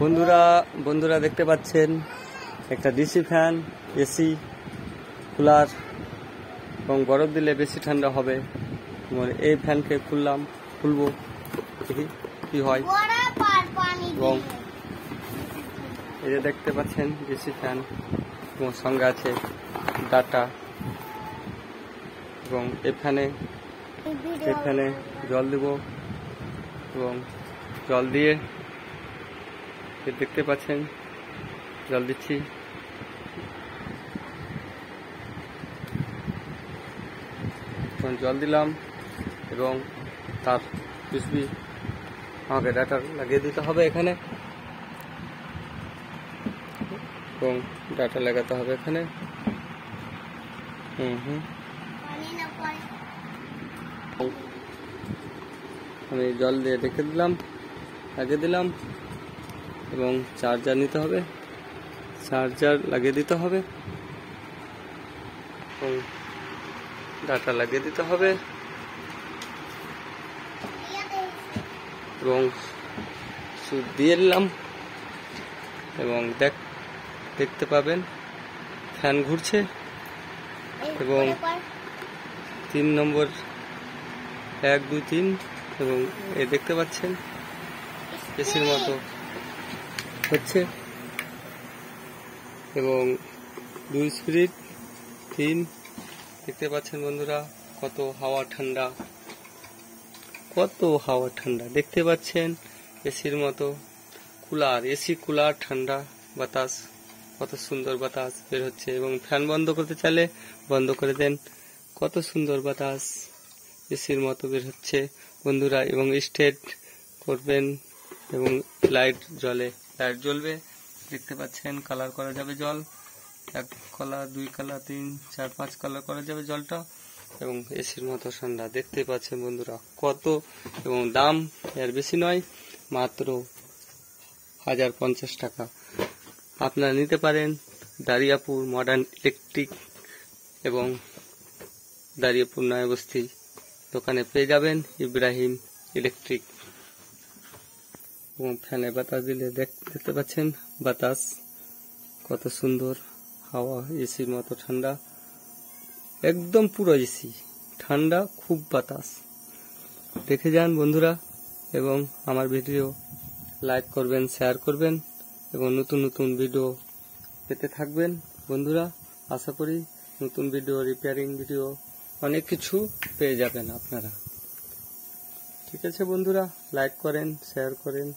বন্ধুরা বন্ধুরা দেখতে পাচ্ছেন একটা ডিসি ফ্যান, এসি, কুলার এবং বরফ দিলে বেশি ঠান্ডা হবে। এই ফ্যানকে খুলবো দেখি কি হয়। এবং এই যে দেখতে পাচ্ছেন ডিসি ফ্যান এবং সঙ্গে আছে ডাটা। এবং এখানে জল দেব এবং জল দিয়ে দেখতে পাচ্ছেন জল দিচ্ছি। জল দিলাম এবং তার পিছবি আমাকে ডাটা লাগিয়ে দিতে হবে এখানে, এবং ডাটা লাগাতে হবে এখানে। আমি জল দিয়ে রেখে দিলাম, লাগিয়ে দিলাম এবং চার্জার নিতে হবে, চার্জার লাগিয়ে দিতে হবে এবং ডাটা লাগিয়ে দিতে হবে এবং সুইচ দিয়ে দিলাম। এবং দেখতে পাবেন ফ্যান ঘুরছে এবং 3 নম্বর 1 2 3 এবং এই দেখতে পাচ্ছেন এসির মতো হচ্ছে এবং 2 স্পিড 3 দেখতে পাচ্ছেন বন্ধুরা কত হাওয়া ঠান্ডা, কত হাওয়া ঠান্ডা দেখতে পাচ্ছেন। এসির মতো কুলার, এসি কুলার, ঠান্ডা বাতাস, কত সুন্দর বাতাস বের হচ্ছে। এবং ফ্যান বন্ধ করতে চাইলে বন্ধ করে দেন, কত সুন্দর বাতাস এসির মতো বের হচ্ছে বন্ধুরা। এবং স্টার্ট করবেন এবং লাইট জ্বলবে, দেখতে পাচ্ছেন। কালার করা যাবে জল, 1 কালার 2 কালার 3 4 5 কালার করা যাবে জলটা। এবং এসির মতো ঠান্ডা দেখতে পাচ্ছেন বন্ধুরা কত। এবং দাম এর বেশি নয়, মাত্র 1050 টাকা। আপনারা নিতে পারেন দারিয়াপুর মডার্ন ইলেকট্রিক এবং দারিয়াপুর নয়াবস্তি দোকানে পেয়ে যাবেন ইব্রাহিম ইলেকট্রিক। এবং ফ্যানে বাতাস দিলে দেখতে পাচ্ছেন বাতাস কত সুন্দর, হাওয়া এসির মতো ঠান্ডা, একদম পুরো এসি ঠান্ডা, খুব বাতাস। দেখে যান বন্ধুরা এবং আমার ভিডিও লাইক করবেন, শেয়ার করবেন এবং নতুন নতুন ভিডিও পেতে থাকবেন বন্ধুরা। আশা করি নতুন ভিডিও, রিপেয়ারিং ভিডিও অনেক কিছু পেয়ে যাবেন আপনারা। ঠিক আছে বন্ধুরা, লাইক করেন, শেয়ার করেন।